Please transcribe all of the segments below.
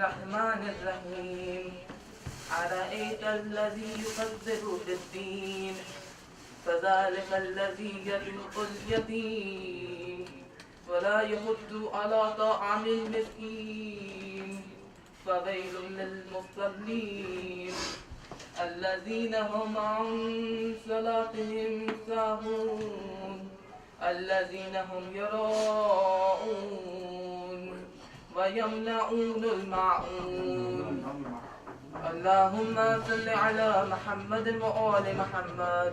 الرحمن الرحيم أرأيت الذي يكذب بالدين فذلك الذي يدعو اليتيم ولا يحض على طعام المسكين فويل للمصلين الذين هم عن صلاتهم ساهون الذين هم يراءون ويمنعون الماعون اللهم صل على محمد وآل محمد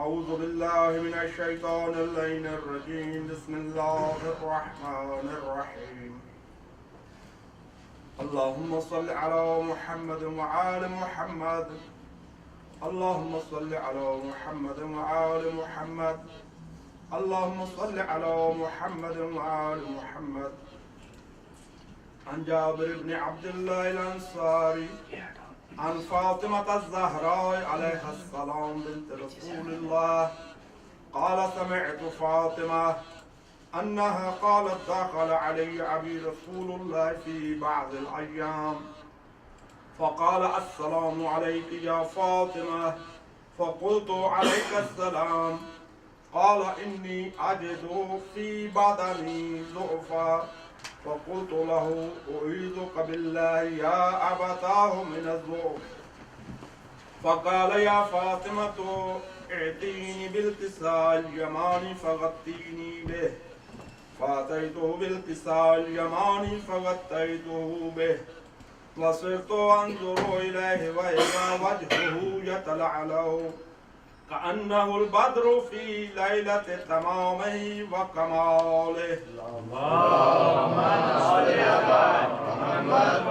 أعوذ بالله من الشيطان اللعين الرجيم بسم الله الرحمن الرحيم اللهم صل على محمد وآل محمد اللهم صل على محمد وآل محمد اللهم صل على محمد وآل محمد عن جابر بن عبد الله الأنصاري عن فاطمة الزهراء عليها السلام بنت رسول الله قال سمعت فاطمة أنها قالت دخل علي أبي رسول الله في بعض الأيام فقال السلام عليك يا فاطمة فقلت عليك السلام قال إني أجد في بدني ضعفا فقلت له أعيذك بالله يا أبتاه من الضعف فقال يا فاطمة اعطيني بالكساء اليماني فغطيني به فأتيته بالكساء اليماني فغطيته به وصرت أنظر إليه وإذا وجهه يتلعلع كأنه البدر في ليلة تمامه وكماله اللهم صل على محمد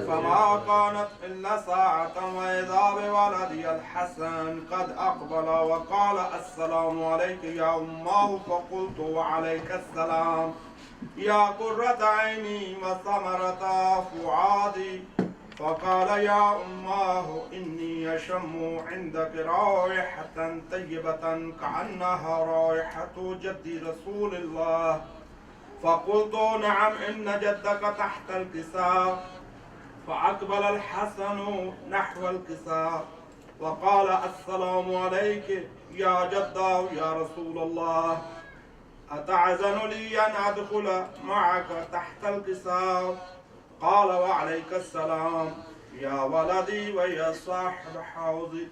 فما كانت إلا ساعة وإذا بولدي الحسن قد أقبل وقال السلام عليك يا أماه فقلت وعليك السلام يا قرة عيني وثمرة فؤادي فقال يا أماه إني أشم عندك رائحة طيبة كأنها رائحة جد رسول الله فقلت نعم إن جدك تحت الكساء فأقبل الحسن نحو الكساء وقال السلام عليك يا جدة يا رسول الله أتعزن لي أن أدخل معك تحت الكساء قال وعليك السلام يا ولدي ويا صاحب حوضي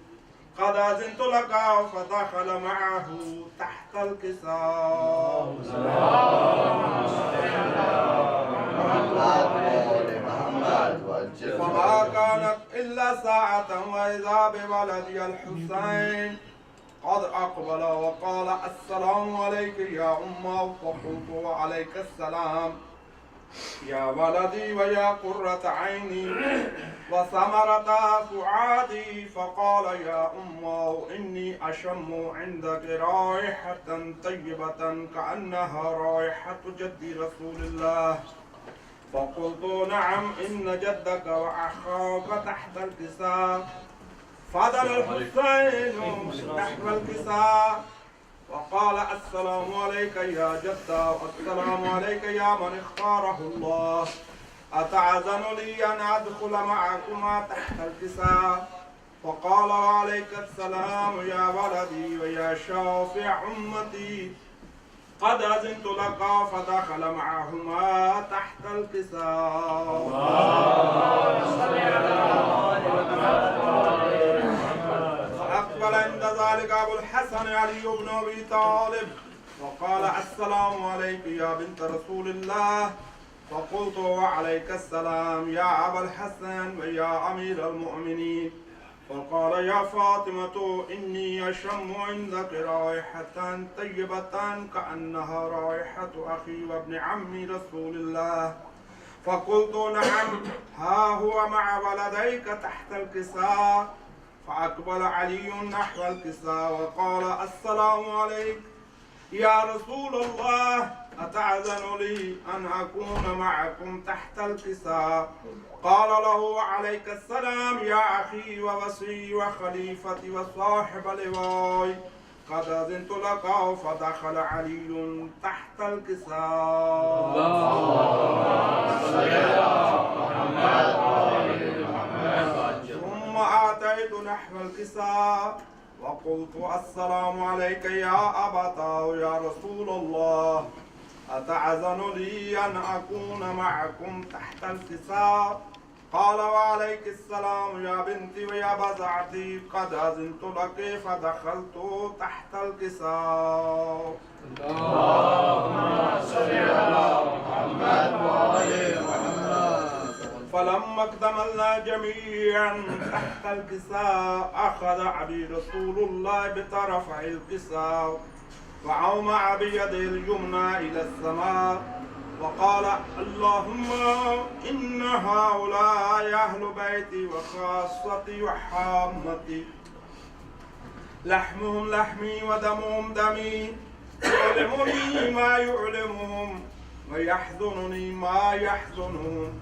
قد أذنت لك فدخل معه تحت الكساء فما كانت إلا ساعة وإذا بولدي الحسين قد أقبل وقال السلام عليك يا أمه فقلت وعليك السلام يا ولدي ويا قرة عيني وثمرة فؤادي فقال يا أمه إني أشم عندك رائحة طيبة كأنها رائحة جد رسول الله فقلت نعم إن جدك وأخاك تحت الكساء فضل الحسين نحو الكساء وقال السلام عليك يا جدة والسلام عليك يا من اختاره الله أتعزن لي أن أدخل معكما تحت الكساء؟ فقال وعليك السلام يا ولدي ويا شافع أمتي قد أذنت لك. فدخل معهما تحت الكساء. فأقبل عند ذلك أبو الحسن علي بن أبي طالب وقال السلام عليك يا بنت رسول الله. فقلت وعليك السلام يا أبا الحسن ويا أمير المؤمنين. فقال يا فاطمة إني أشم عندك رائحة طيبة كأنها رائحة أخي وابن عمي رسول الله. فقلت نعم ها هو مع ولديك تحت الكساء. فأقبل علي نحو الكساء وقال السلام عليك يا رسول الله أتعزن لي أن أكون معكم تحت الكساء؟ قال له عليك السلام يا أخي ووصي وخليفتي وصاحب لواي قد أذنت لك. فدخل علي تحت الكساء. ثم آتيت نحو الكساء وقلت السلام عليك يا أبتاه يا رسول الله أتعزن لي أن أكون معكم تحت الكساء؟ قال وعليك السلام يا بنتي ويا بزعتي قد أذنت لك. فدخلت تحت الكساء. اللهم صل على محمد وآل محمد. فلما اكتملنا جميعا تحت الكساء أخذ أبي رسول الله بطرف الكساء وأومع بيده اليمنى إلى السماء وقال اللهم إن هؤلاء أهل بيتي وخاصتي وحامتي لحمهم لحمي ودمهم دمي يعلمني ما يعلمهم ويحزنني ما يحزنهم.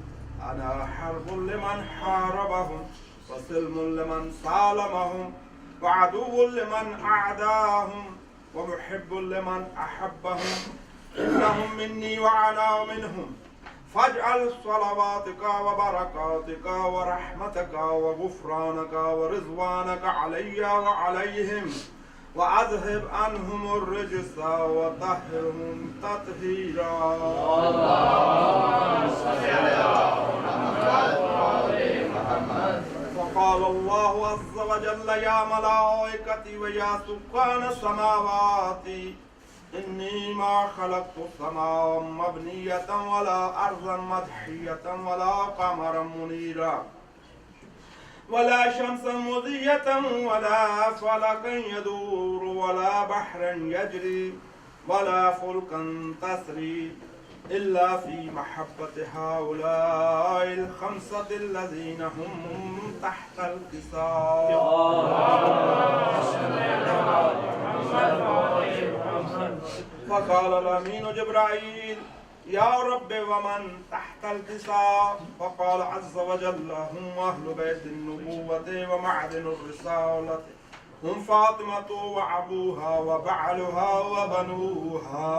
أنا حرب لمن حاربهم وسلم لمن سالمهم وعدو لمن أعداهم ومحب لمن أحبهم. إنهم مني وأنا منهم. فاجعل صلواتك وبركاتك ورحمتك وغفرانك ورضوانك علي وعليهم وأذهب عنهم الرجس وطهرهم تطهيرا. اللهم صل على محمد وآل محمد. وقال الله عز وجل يا ملائكتي ويا سكان السماوات إني ما خلقت السماء مبنية ولا أرضا مدحية ولا قمرا منيرا ولا شمسا مضية ولا فلكا يدور ولا بحرا يجري ولا فلكا تسري إلا في محبة هؤلاء الخمسة الذين هم تحت الكساء. فقال الأمين جبرائيل يا رب ومن تحت الكساء؟ فقال عز وجل هم أهل بيت النبوة ومعدن الرسالة هم فاطمة وأبوها وبعلها وبنوها.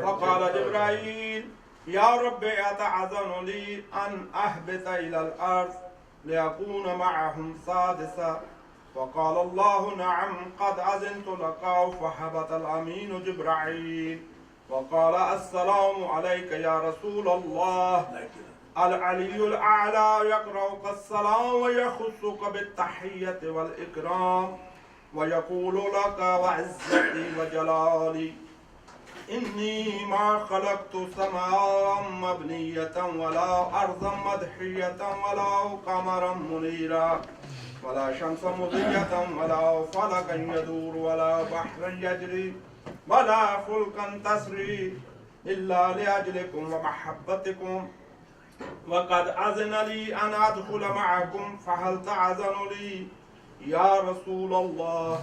فقال جبرائيل يا رب أتعذن لي أن أهبط إلى الأرض ليكون معهم سادسا؟ فقال الله نعم قد أذنت لك. فهبط الأمين جبرائيل وقال السلام عليك يا رسول الله. العلي الأعلى يقرأك السلام ويخصك بالتحية والإكرام ويقول لك وعزتي وجلالي إني ما خلقت سماء مبنية ولا أرضا مدحية ولا قمرا منيرا ولا شمس مضية ولا فلكا يدور ولا بحرا يجري ولا فلكا تسري إلا لأجلكم ومحبتكم وقد أذن لي أن أدخل معكم فهل تعذن لي يا رسول الله؟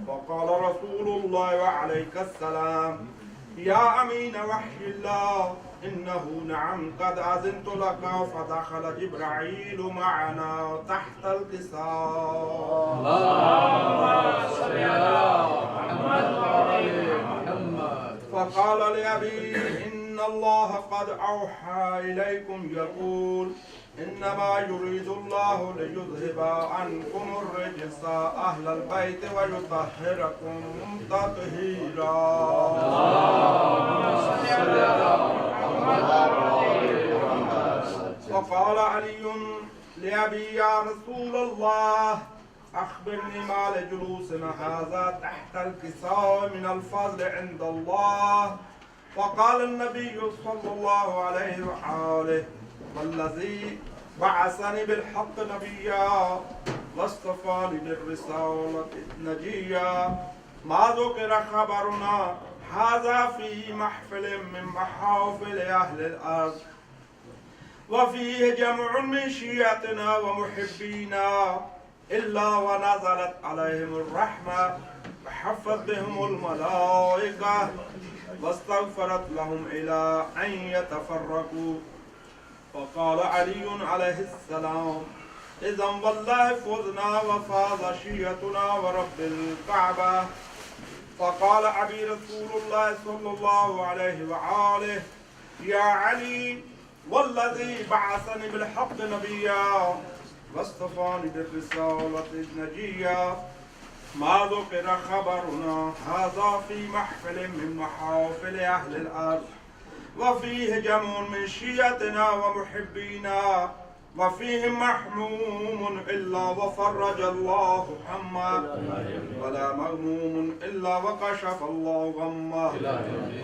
وقال رسول الله وعليك السلام يا أمين وحي الله إنه نعم قد أذنت لك فدخل جبرائيل معنا تحت الكساء. اللهم صل على محمد وآل محمد. فقال لأبي إن الله قد أوحى إليكم يقول إنما يريد الله ليذهب عنكم الرجس أهل البيت ويطهركم تطهيرا. وقال علي لأبي يا رسول الله أخبرني ما لجلوسنا هذا تحت الكساء من الفضل عند الله. فقال النبي صلى الله عليه وآله والذي بعثني بالحق نبيا واصطفاني بالرسالة نجيا ما ذكر خبرنا هذا في محفل من محافل أهل الأرض وفيه جمع من شيعتنا ومحبينا إلا ونزلت عليهم الرحمة وحفت بهم الملائكة واستغفرت لهم إلى أن يتفرقوا. وقال علي عليه السلام إذا والله فزنا وفاز شيعتنا ورب الكعبة. فقال أبي رسول الله صلى الله عليه وآله يا علي والذي بعثني بالحق نبيا واصطفاني بالرسالة نجيا ما ذكر خبرنا هذا في محفل من محافل أهل الأرض وفيه جمع من شيعتنا ومحبينا وفيهم محموم إلا وفرج الله همه ولا مغموم إلا وكشف الله غمه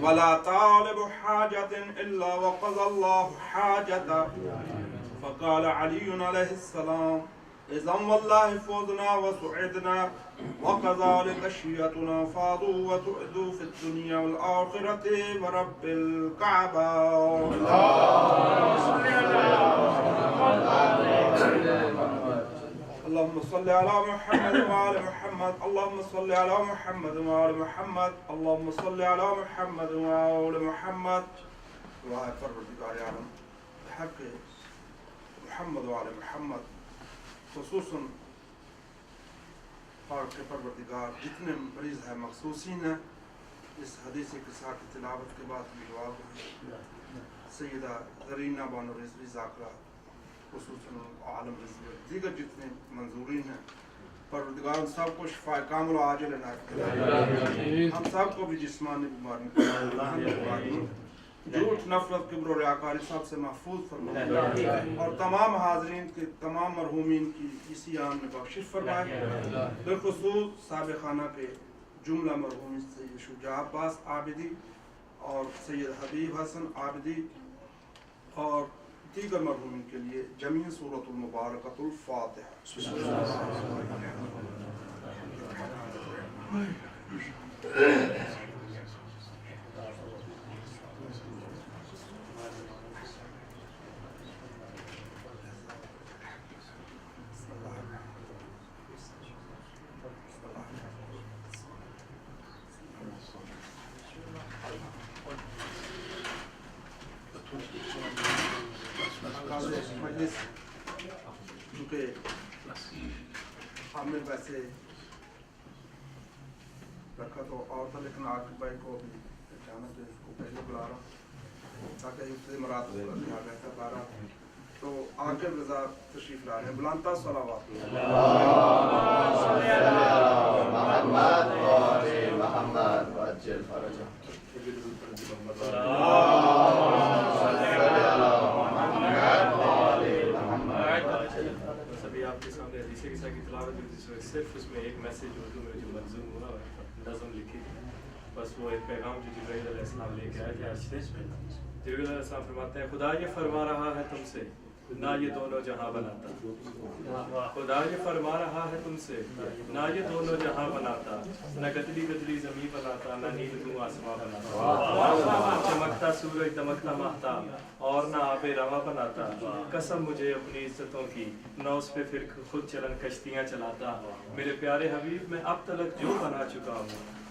ولا طالب حاجة إلا وقضى الله حاجته. فقال علي عليه السلام إذا والله فوزنا وسعدنا وكذلك شيعتنا فاضوا وتؤذوا في الدنيا والآخرة ورب الكعبة. اللهم صل على محمد وآل محمد. اللهم صل على محمد وآل محمد. اللهم صل على محمد وآل محمد. دعاء پروردگار عالم بحق محمد وآل محمد خصوصاً پاک پروردگار جتنے مریض ہیں مخصوصین ہیں اس حدیث کے ساتھ تلاوت کے بعد بھی دعا کو سیدہ زرینہ بانو رضوی ذاکرہ خصوصاً عالم رضوی دیگر جتنے منظورین ہیں پروردگار ہم سب کو شفاء کامل و عاجل عنایت کرے. ہم سب کو بھی جسمانی بیماریوں جھوٹ نفرت کبر و ریاکاری سب سے محفوظ فرمائے اور تمام حاضرین کے تمام مرحومین کی اسی عام میں بخشش فرمائے. بالخصوص سابقانہ کے جملہ مرحومین سید شجاع عباس عابدی اور سید حبیب حسن عابدی اور دیگر مرحومین کے لیے جمیع سورۃ المبارکۃ الفاتحہ. مجلس کیونکہ ہم نے ویسے رکھا تو اور تھا لیکن عاقب بھائی کو بھی جانا تو اس کو پہلے بلا رہا ہوں تاکہ اس سے مراد خیال رہتا بارہ. تو عاقب رضا تشریف لا رہے ہیں. بلانتا صلوات محمد وآل محمد وعجل فرجہ. سبھی آپ کے سامنے حدیث قصہ کی تلاوت ہوئی جس میں صرف اس میں ایک میسج اردو میں جو منظوم ہوا نظم لکھی تھی بس وہ ایک پیغام جو جبرائیل علیہ السلام لے کے آئے تھے. آج سے جبرائیل علیہ السلام فرماتے ہیں خدا یہ فرما رہا ہے تم سے نہ یہ دونوں جہاں بناتا. خدا یہ فرما رہا ہے تم سے نہ یہ دونوں جہاں بناتا نہ گدلی گدلی زمین بناتا نہ نیل تو آسمان بناتا چمکتا سورج دمکتا ماہتاب اور نہ آب رواں بناتا. قسم مجھے اپنی عزتوں کی نہ اس پہ پھر خود چلن کشتیاں چلاتا. میرے پیارے حبیب میں اب تلک جو بنا چکا ہوں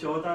14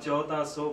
1400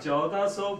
1400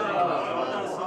1400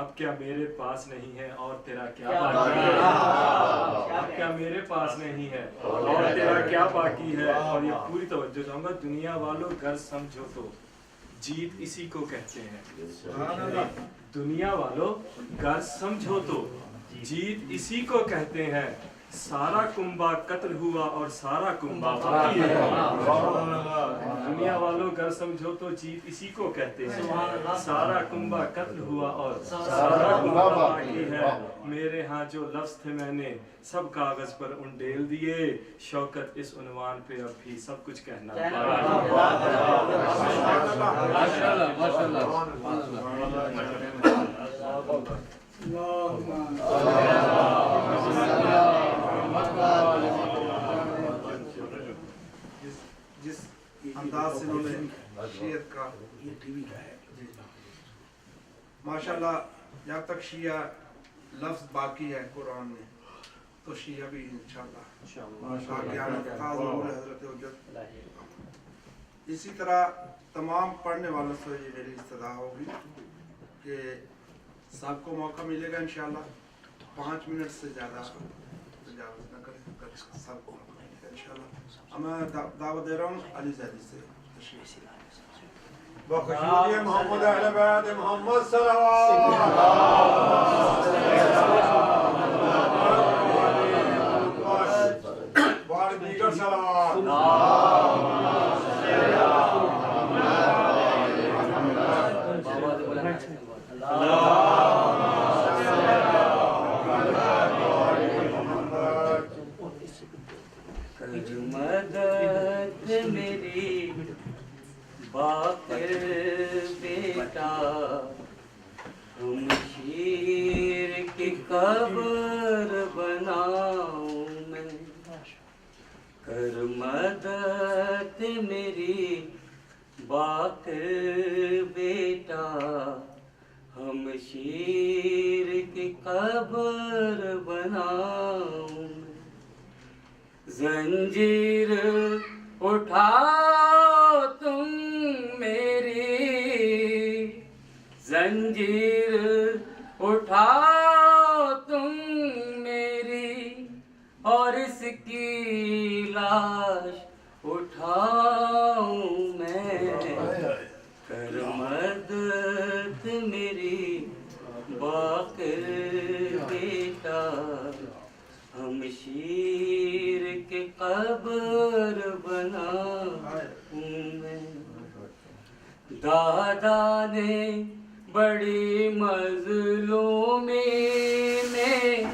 اب کیا میرے پاس نہیں ہے اور تیرا کیا کیا باقی ہے؟ باقی ہے؟ اب کیا میرے پاس نہیں ہے اور تیرا کیا باقی ہے؟ اور یہ پوری توجہ چاہوں گا، دنیا والوں گر سمجھو تو جیت اسی کو کہتے ہیں. دنیا والوں گر سمجھو تو جیت اسی کو کہتے ہیں. سارا کنبہ قتل ہوا اور سارا کنبہ باقی ہے. دنیا والوں گر سمجھو تو جیت اسی کو کہتے ہیں. سارا کنبہ قتل ہوا اور سارا کنبہ باقی ہے. میرے ہاں جو لفظ تھے میں نے سب کاغذ پر انڈیل دیے. شوکت اس عنوان پہ اب بھی سب کچھ کہنا جس انداز سے انہوں نے شیعت کا ماشاءاللہ، جب تک شیعہ لفظ باقی ہے قرآن میں تو شیعہ بھی انشاءاللہ حضرت حجت. اسی طرح تمام پڑھنے والوں سے یہ میری استدعا ہوگی کہ سب کو موقع ملے گا انشاءاللہ. 5 منٹ سے زیادہ تجاوز نہ کریں، سب کو موقع ملے گا انشاءاللہ. میں دعوت دے رہا ہوں علی زیدی سے تشریف. بخشودی محمد اہل بیت محمد صلوات بار دیگر صلوات. مدد میری باقر بیٹا، ہم شیر کی قبر بناؤں میں. کر مدد میری باقر بیٹا، ہم شیر کی قبر بناؤں میں. زنجیر اٹھاؤ تم میری، زنجیر اٹھاؤ تم میری، اور اس کی لاش اٹھاؤں میں. کر مدد میری باقر بیٹا، ہم شیر کے قبر بناؤں میں. دادا نے بڑی مظلومی میں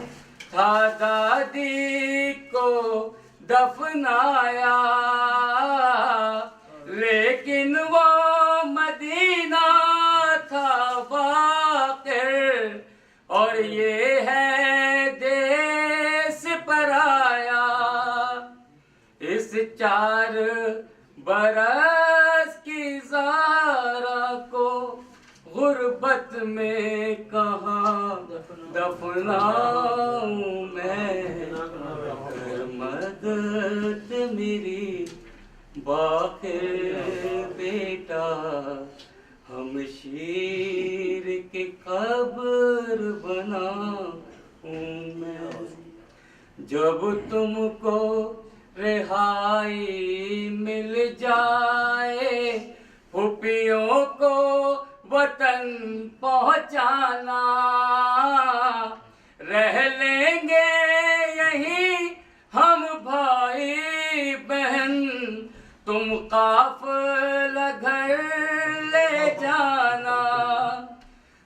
تھا دادی کو دفنایا، لیکن وہ مدینہ تھا واقع، اور یہ ہے دیس پرایا. اس 4 برس کی زارا کو غربت میں کہاں دفناؤں میں. کر مدد میری باقر بیٹا، ہم شیر کی قبر بناؤں میں. جب تم کو رہائی مل جائے، پھوپھیوں کو وطن پہنچانا، رہ لیں گے یہیں ہم بھائی بہن، تم قافلہ گھر لے جانا.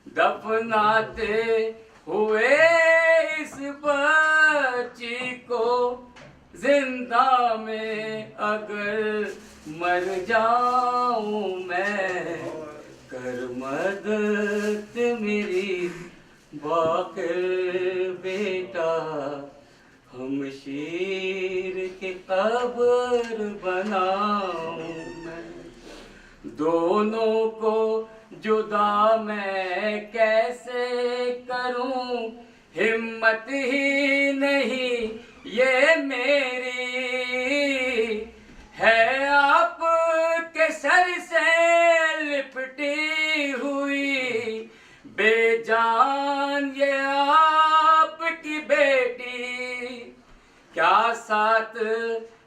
دفناتے ہوئے اس بچی کو زندہ میں اگر مر جاؤں میں. کر مدد میری باقر بیٹا، ہم شیر کی قبر بناؤں میں. دونوں کو جدا میں کیسے کروں، ہمت ہی نہیں یہ میری ہے. آپ کے سر سے لپٹی ہوئی بے جان جان یہ آپ کی بیٹی، کیا ساتھ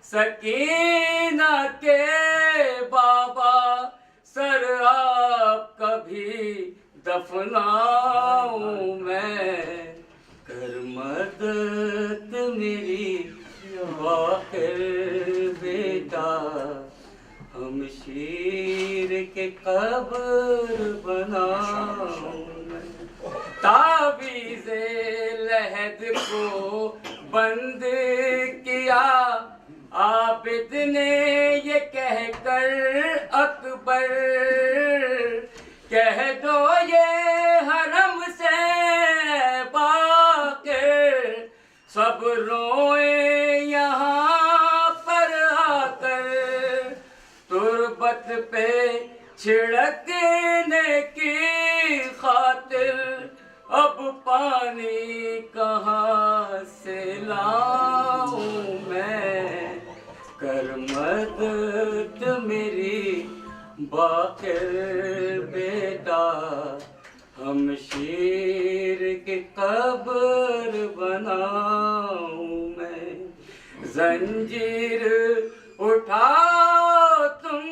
سکینہ کے بابا سر آپ کبھی دفناؤں میں، کر مدد میری باقر بیٹا، ہم شیر کے قبر بناؤں میں، تعویذ لحد کو بند کیا عابد نے یہ کہہ کر اکبر، کہہ دو یہ حرم سے باقر، سب روئیں یہاں پر آ کر، تربت پہ چھڑکنے کی خاطر، اب پانی کہاں سے لاؤں میں، کر مدد میری باقر بیٹا، ہم شیر کی قبر بناؤں میں، زنجیر اٹھاؤ تم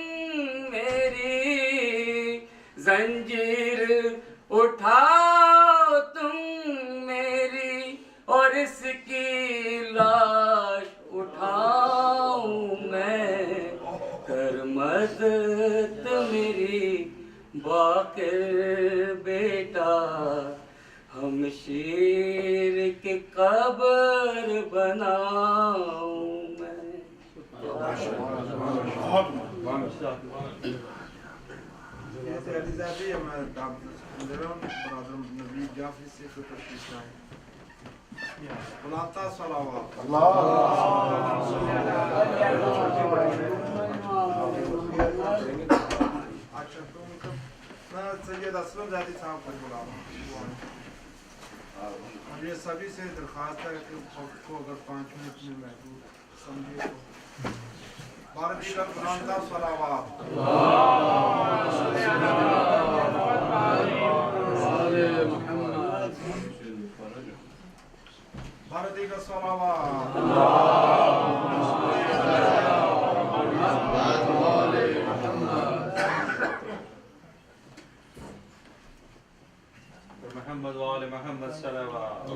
میری، زنجیر اٹھاؤ تم میری، اور اس کی لاش اٹھاؤں میں، کر مدد میری باقر بیٹا، ہم شیر کی قبر بناؤں میں۔ جیسے علی زادی ہمارے برادر نبی جعفری سے کو تشریف لائے، بلاتا صلوات اچھا تو میں سید اسلم زادی صاحب کو بلا رہا ہوں، یہ سبھی سے درخواست ہے کہ وقت کو اگر 5 منٹ میں محدود سمجھے تو بار دیگر بلاتا صلوات بار دیگر صلوات محمد وآل محمد صلوات،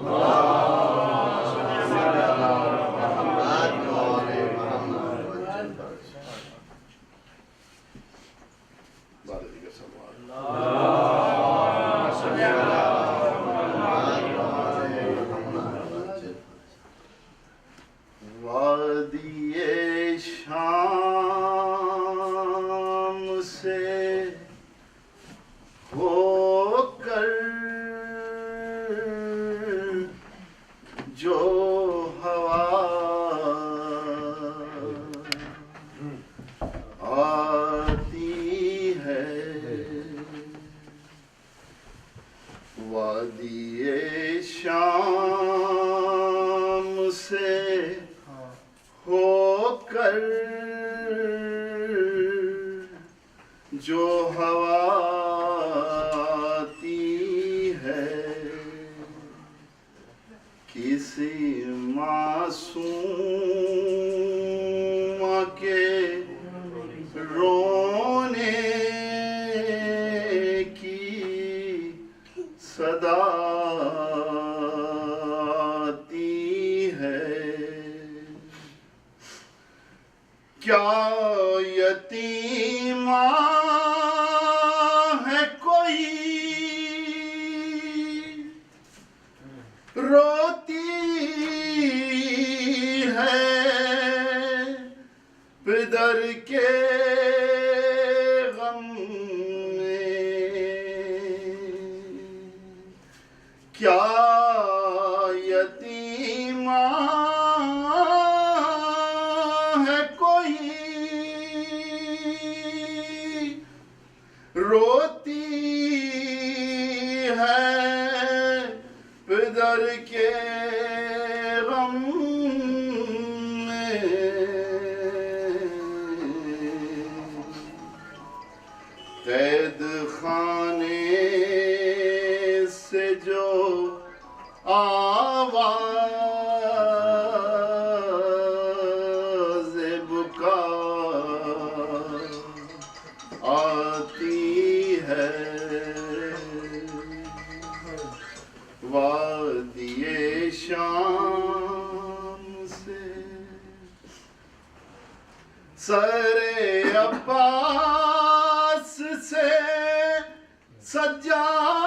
وادی شام سے ہو کر جو ہوا آتی ہے، وادی شام سے ہو کر جو ہوا آتی ہے، کسی معصوم کے رونے کی صدا آتی ہے، کیا یتیمہ ہے کوئی روتی ہے پدر کے غم میں، کیا یتیمہ ہے کوئی روتی ہے پدر کے غم میں، قید خانے سے آواز بکا آتی ہے وادی شام سے سر عباس سے سجا